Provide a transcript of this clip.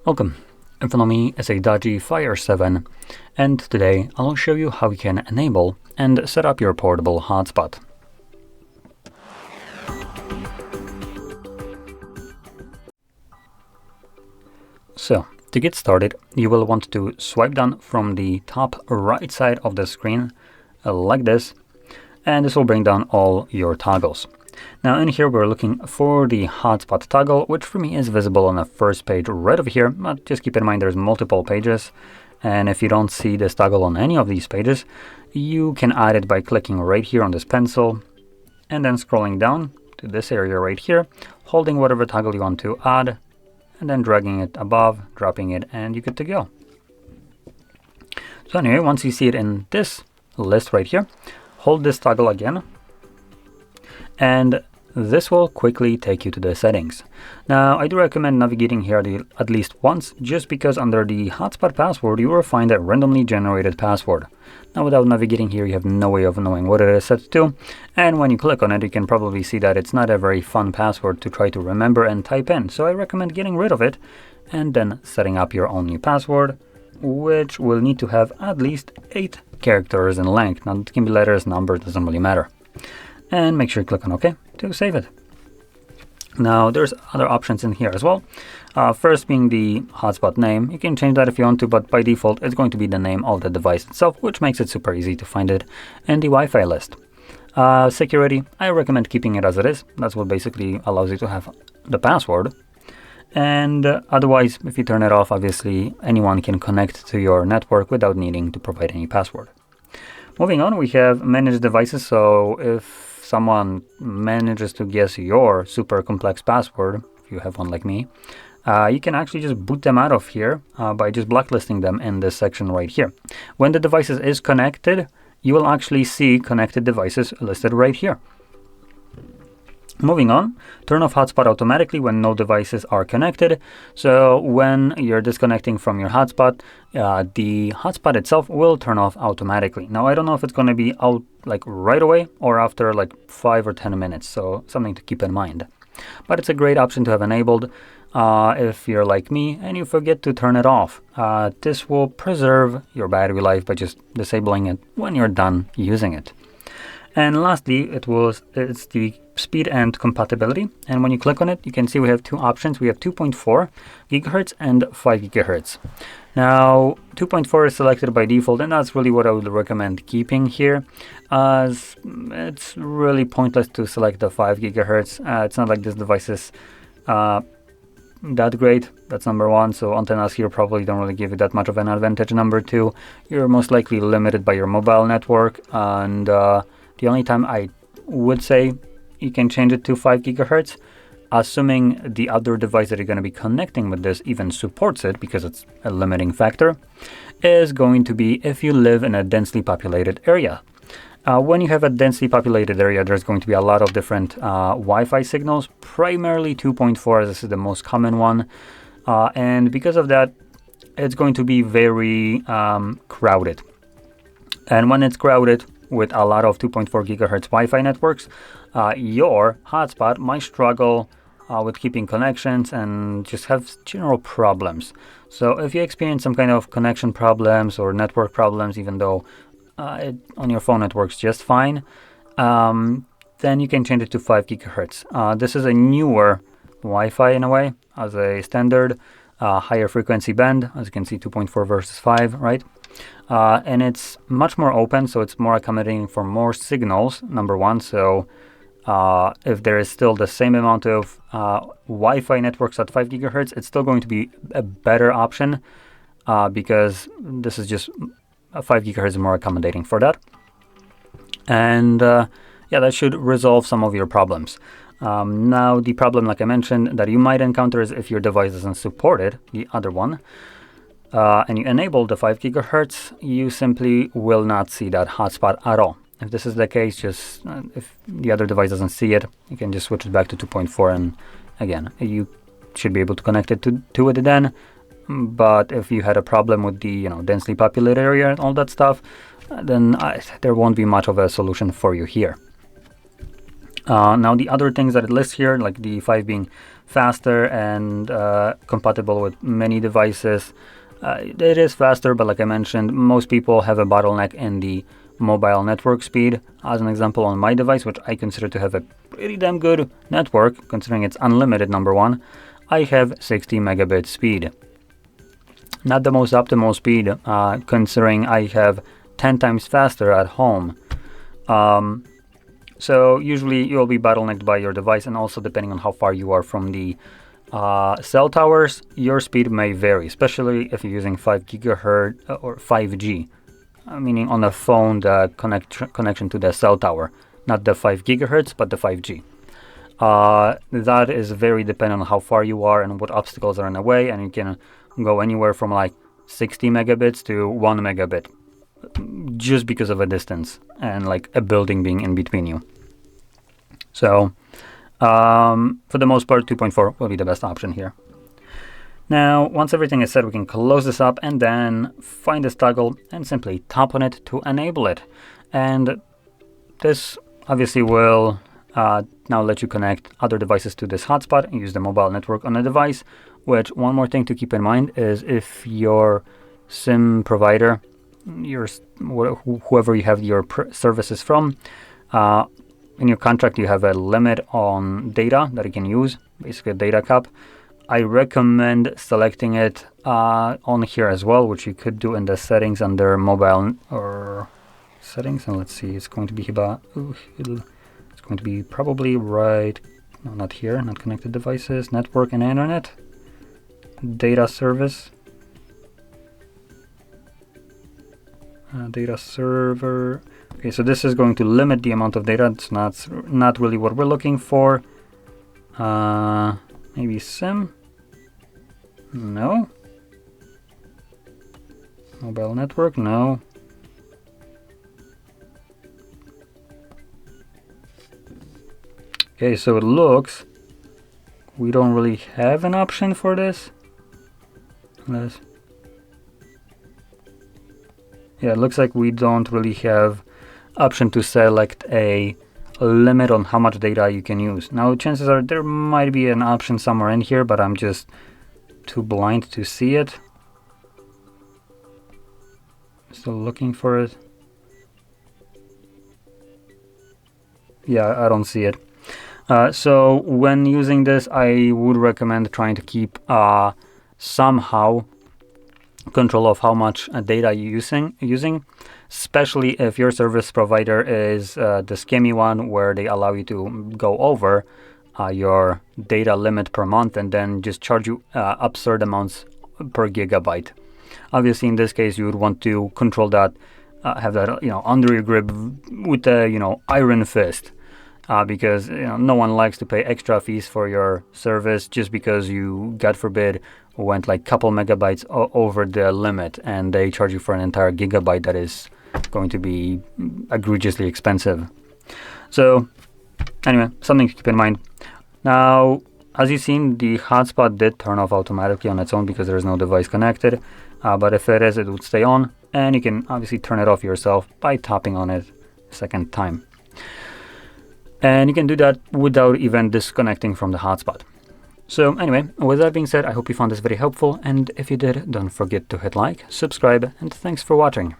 Welcome, in front of me is a DOOGEE Fire 7, and today I'll show you how you can enable and set up your portable hotspot. So, to get started, you will want to swipe down from the top right side of the screen, like this, and this will bring down all your toggles. Now in here we're looking for the hotspot toggle, which for me is visible on the first page right over here, but just keep in mind there's multiple pages, and if you don't see this toggle on any of these pages, you can add it by clicking right here on this pencil, and then scrolling down to this area right here, holding whatever toggle you want to add, and then dragging it above, dropping it, and you're good to go. So anyway, once you see it in this list right here, hold this toggle again, and this will quickly take you to the settings. Now, I do recommend navigating here at least once, just because under the hotspot password, you will find a randomly generated password. Now, without navigating here, you have no way of knowing what it is set to, and when you click on it, you can probably see that it's not a very fun password to try to remember and type in. So I recommend getting rid of it, and then setting up your own new password, which will need to have at least 8 characters in length. Now, it can be letters, numbers, doesn't really matter. And make sure you click on OK to save it. Now there's other options in here as well. First being the hotspot name. You can change that if you want to, but by default it's going to be the name of the device itself, which makes it super easy to find it in the Wi-Fi list. Security, I recommend keeping it as it is. That's what basically allows you to have the password. And otherwise, if you turn it off, obviously anyone can connect to your network without needing to provide any password. Moving on, we have manage devices. So if someone manages to guess your super complex password, if you have one like me, you can actually just boot them out of here by just blacklisting them in this section right here. When the device is connected, you will actually see connected devices listed right here. Moving on, turn off hotspot automatically when no devices are connected. So when you're disconnecting from your hotspot, the hotspot itself will turn off automatically. Now, I don't know if it's going to be out like right away or after like 5 or 10 minutes. So something to keep in mind. But it's a great option to have enabled if you're like me and you forget to turn it off. This will preserve your battery life by just disabling it when you're done using it. And lastly, it's the speed and compatibility. And when you click on it, you can see we have two options. We have 2.4 gigahertz and 5 gigahertz. Now, 2.4 is selected by default, and that's really what I would recommend keeping here, as it's really pointless to select the 5 gigahertz. It's not like this device is that great. That's number one. So antennas here probably don't really give you that much of an advantage. Number two, you're most likely limited by your mobile network, and the only time I would say you can change it to 5 gigahertz, assuming the other device that you're going to be connecting with this even supports it, because it's a limiting factor, is going to be if you live in a densely populated area. When you have a densely populated area, there's going to be a lot of different Wi-Fi signals, primarily 2.4, this is the most common one. And because of that, it's going to be very crowded. And when it's crowded, with a lot of 2.4 gigahertz Wi-Fi networks, your hotspot might struggle with keeping connections and just have general problems. So if you experience some kind of connection problems or network problems, even though on your phone it works just fine, then you can change it to 5 gigahertz. This is a newer Wi-Fi in a way, as a standard higher frequency band. As you can see, 2.4 versus 5, right? And it's much more open, so it's more accommodating for more signals, number one. So if there is still the same amount of Wi-Fi networks at 5 gigahertz, it's still going to be a better option because this is just 5 gigahertz is more accommodating for that. And yeah, that should resolve some of your problems. Now, the problem, like I mentioned, that you might encounter is if your device doesn't support it, the other one, and you enable the 5 gigahertz, you simply will not see that hotspot at all. If this is the case, just if the other device doesn't see it, you can just switch it back to 2.4, and again, you should be able to connect it to it then. But if you had a problem with the densely populated area and all that stuff, then there won't be much of a solution for you here. Now the other things that it lists here, like the 5 being faster and compatible with many devices, it is faster, but like I mentioned, most people have a bottleneck in the mobile network speed. As an example, on my device, which I consider to have a pretty damn good network, considering it's unlimited, number one, I have 60 megabit speed. Not the most optimal speed, considering I have 10 times faster at home. So usually you'll be bottlenecked by your device, and also depending on how far you are from the cell towers, your speed may vary, especially if you're using 5 gigahertz or 5G, meaning on a phone, the connection to the cell tower, not the 5 gigahertz, but the 5G. That is very dependent on how far you are and what obstacles are in the way, and you can go anywhere from like 60 megabits to 1 megabit, just because of a distance and like a building being in between you. So for the most part, 2.4 will be the best option here. Now, once everything is set, we can close this up and then find this toggle and simply tap on it to enable it. And this obviously will now let you connect other devices to this hotspot and use the mobile network on the device, which one more thing to keep in mind is if your SIM provider, whoever you have your services from, in your contract you have a limit on data that you can use, basically a data cap. I recommend selecting it on here as well, which you could do in the settings under mobile or settings. And let's see, it's going to be about, it's going to be probably right, no, not here, not connected devices, network and internet, data service, data server. Okay, so this is going to limit the amount of data. It's not really what we're looking for. Maybe SIM? No. Mobile network? No. Okay, so it looks we don't really have an option for this. Yeah, it looks like we don't really have option to select a limit on how much data you can use. Now, chances are there might be an option somewhere in here, but I'm just too blind to see it. Still looking for it. Yeah, I don't see it. So when using this, I would recommend trying to keep somehow control of how much data you're using, especially if your service provider is the scammy one where they allow you to go over your data limit per month and then just charge you absurd amounts per gigabyte. Obviously, in this case, you would want to control that, have that under your grip with a iron fist, because no one likes to pay extra fees for your service just because you, God forbid, went like couple megabytes over the limit and they charge you for an entire gigabyte that is going to be egregiously expensive. So anyway, something to keep in mind. Now, as you've seen, the hotspot did turn off automatically on its own because there is no device connected, but if it is, it would stay on, and you can obviously turn it off yourself by tapping on it a second time. And you can do that without even disconnecting from the hotspot. So anyway, with that being said, I hope you found this very helpful, and if you did, don't forget to hit like, subscribe, and thanks for watching.